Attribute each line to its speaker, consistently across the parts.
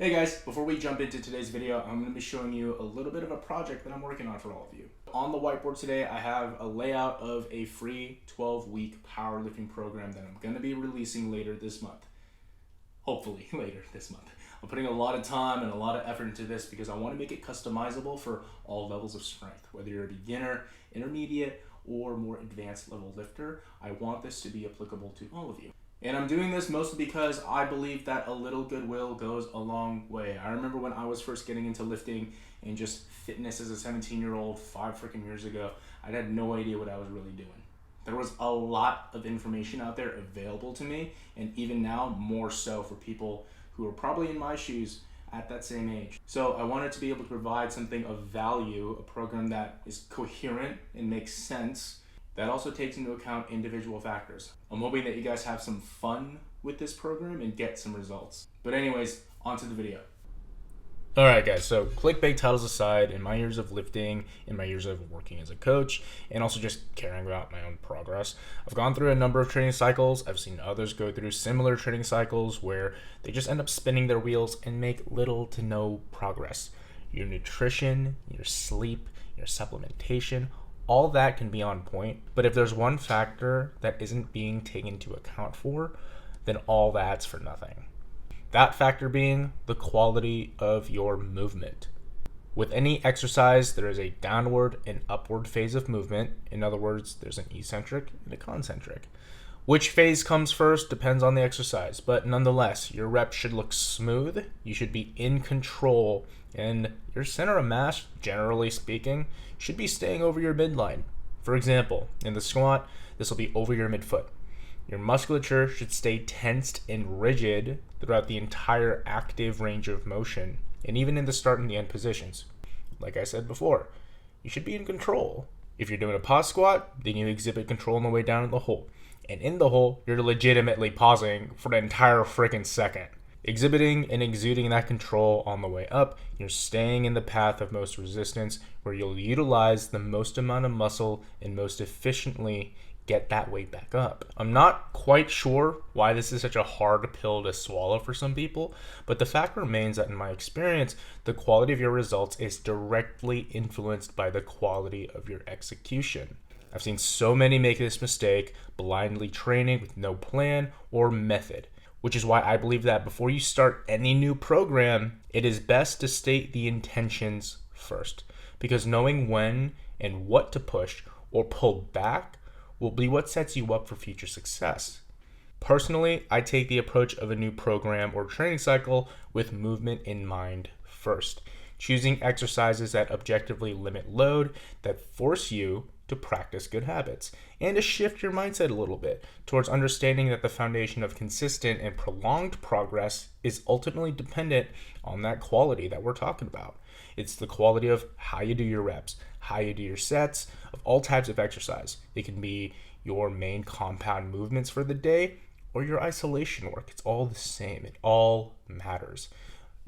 Speaker 1: Hey guys, before we jump into today's video, I'm going to be showing you a little bit of a project that I'm working on for all of you. On the whiteboard today, I have a layout of a free 12-week powerlifting program that I'm going to be releasing later this month. Hopefully later this month. I'm putting a lot of time and a lot of effort into this because I want to make it customizable for all levels of strength. Whether you're a beginner, intermediate, or more advanced level lifter, I want this to be applicable to all of you. And I'm doing this mostly because I believe that a little goodwill goes a long way. I remember when I was first getting into lifting and just fitness as a 17-year-old 5 freaking years ago, I had no idea what I was really doing. There was a lot of information out there available to me, and even now more so for people who are probably in my shoes at that same age. So I wanted to be able to provide something of value, a program that is coherent and makes sense, that also takes into account individual factors. I'm hoping that you guys have some fun with this program and get some results. But anyways, on to the video. Alright guys, so clickbait titles aside, in my years of lifting, in my years of working as a coach, and also just caring about my own progress, I've gone through a number of training cycles. I've seen others go through similar training cycles where they just end up spinning their wheels and make little to no progress. Your nutrition, your sleep, your supplementation, all that can be on point, but if there's one factor that isn't being taken into account for, then all that's for nothing. That factor being the quality of your movement. With any exercise, there is a downward and upward phase of movement. In other words, there's an eccentric and a concentric. Which phase comes first depends on the exercise, but nonetheless, your reps should look smooth, you should be in control, and your center of mass, generally speaking, should be staying over your midline. For example, in the squat, this will be over your midfoot. Your musculature should stay tensed and rigid throughout the entire active range of motion, and even in the start and the end positions. Like I said before, you should be in control. If you're doing a pause squat, then you exhibit control on the way down in the hole. And in the hole, you're legitimately pausing for an entire freaking second. Exhibiting and exuding that control on the way up, you're staying in the path of most resistance where you'll utilize the most amount of muscle and most efficiently get that weight back up. I'm not quite sure why this is such a hard pill to swallow for some people, but the fact remains that in my experience, the quality of your results is directly influenced by the quality of your execution. I've seen so many make this mistake, blindly training with no plan or method, which is why I believe that before you start any new program, it is best to state the intentions first, because knowing when and what to push or pull back will be what sets you up for future success. Personally, I take the approach of a new program or training cycle with movement in mind first, choosing exercises that objectively limit load, that force you to practice good habits, and to shift your mindset a little bit towards understanding that the foundation of consistent and prolonged progress is ultimately dependent on that quality that we're talking about. It's the quality of how you do your reps, how you do your sets, of all types of exercise. It can be your main compound movements for the day or your isolation work. It's all the same. It all matters,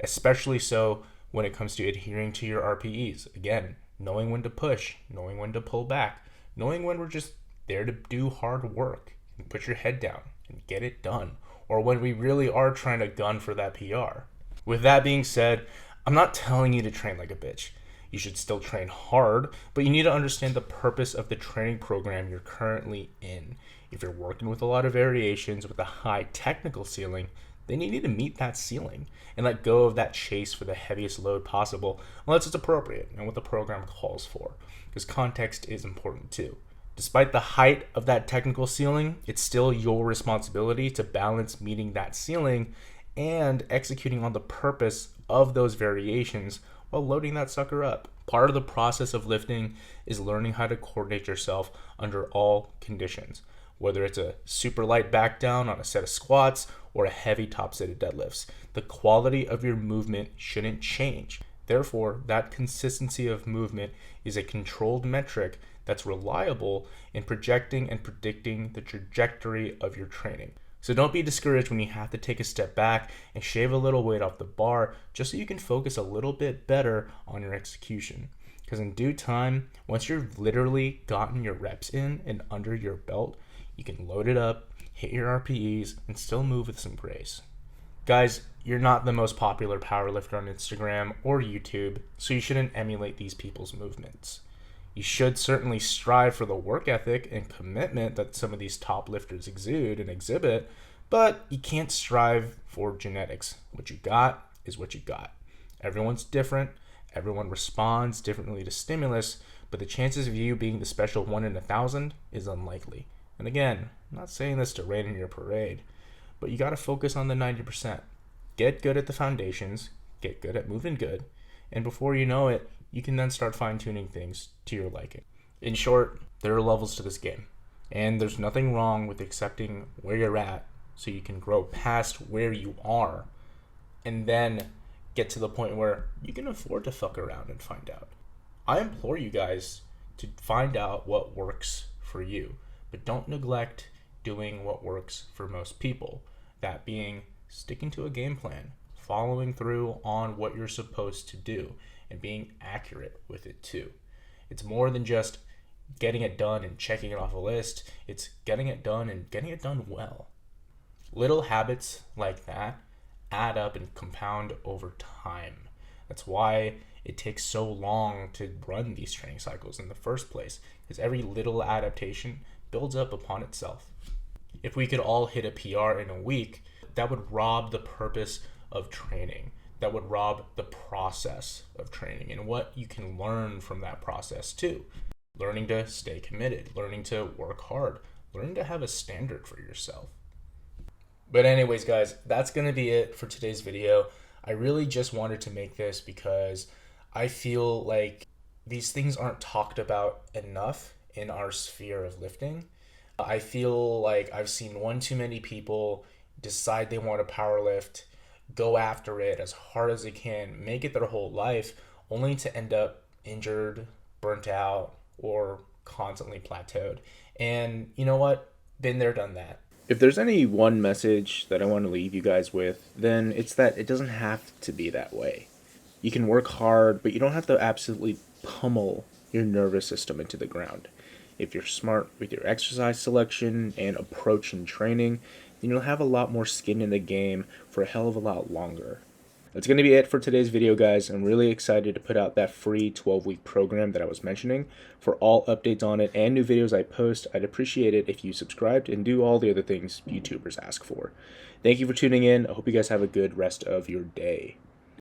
Speaker 1: especially so when it comes to adhering to your RPEs. Again, knowing when to push, knowing when to pull back, knowing when we're just there to do hard work and put your head down and get it done, or when we really are trying to gun for that PR. With that being said, I'm not telling you to train like a bitch. You should still train hard, but you need to understand the purpose of the training program you're currently in. If you're working with a lot of variations with a high technical ceiling, then you need to meet that ceiling and let go of that chase for the heaviest load possible unless it's appropriate and what the program calls for, because context is important too. Despite the height of that technical ceiling, it's still your responsibility to balance meeting that ceiling and executing on the purpose of those variations while loading that sucker up. Part of the process of lifting is learning how to coordinate yourself under all conditions, whether it's a super light back down on a set of squats or a heavy top set of deadlifts. The quality of your movement shouldn't change. Therefore, that consistency of movement is a controlled metric that's reliable in projecting and predicting the trajectory of your training. So don't be discouraged when you have to take a step back and shave a little weight off the bar just so you can focus a little bit better on your execution. Because in due time, once you've literally gotten your reps in and under your belt, you can load it up, hit your RPEs, and still move with some grace. Guys, you're not the most popular powerlifter on Instagram or YouTube, so you shouldn't emulate these people's movements. You should certainly strive for the work ethic and commitment that some of these top lifters exude and exhibit, but you can't strive for genetics. What you got is what you got. Everyone's different. Everyone responds differently to stimulus, but the chances of you being the special 1 in 1,000 is unlikely. And again, I'm not saying this to rain in your parade, but you got to focus on the 90%. Get good at the foundations, get good at moving good, and before you know it, you can then start fine-tuning things to your liking. In short, there are levels to this game, and there's nothing wrong with accepting where you're at so you can grow past where you are and then get to the point where you can afford to fuck around and find out. I implore you guys to find out what works for you, but don't neglect doing what works for most people. That being sticking to a game plan, following through on what you're supposed to do, and being accurate with it too. It's more than just getting it done and checking it off a list. It's getting it done and getting it done well. Little habits like that add up and compound over time. That's why it takes so long to run these training cycles in the first place, because every little adaptation builds up upon itself. If we could all hit a PR in a week, that would rob the purpose of training. That would rob the process of training and what you can learn from that process too. Learning to stay committed, learning to work hard, learning to have a standard for yourself. But anyways, guys, that's going to be it for today's video. I really just wanted to make this because I feel like these things aren't talked about enough in our sphere of lifting. I feel like I've seen one too many people decide they want to power lift, go after it as hard as they can, make it their whole life, only to end up injured, burnt out, or constantly plateaued. And you know what? Been there, done that. If there's any one message that I want to leave you guys with, then it's that it doesn't have to be that way. You can work hard, but you don't have to absolutely pummel your nervous system into the ground. If you're smart with your exercise selection and approach in training, then you'll have a lot more skin in the game for a hell of a lot longer. That's going to be it for today's video, guys. I'm really excited to put out that free 12-week program that I was mentioning. For all updates on it and new videos I post, I'd appreciate it if you subscribed and do all the other things YouTubers ask for. Thank you for tuning in. I hope you guys have a good rest of your day.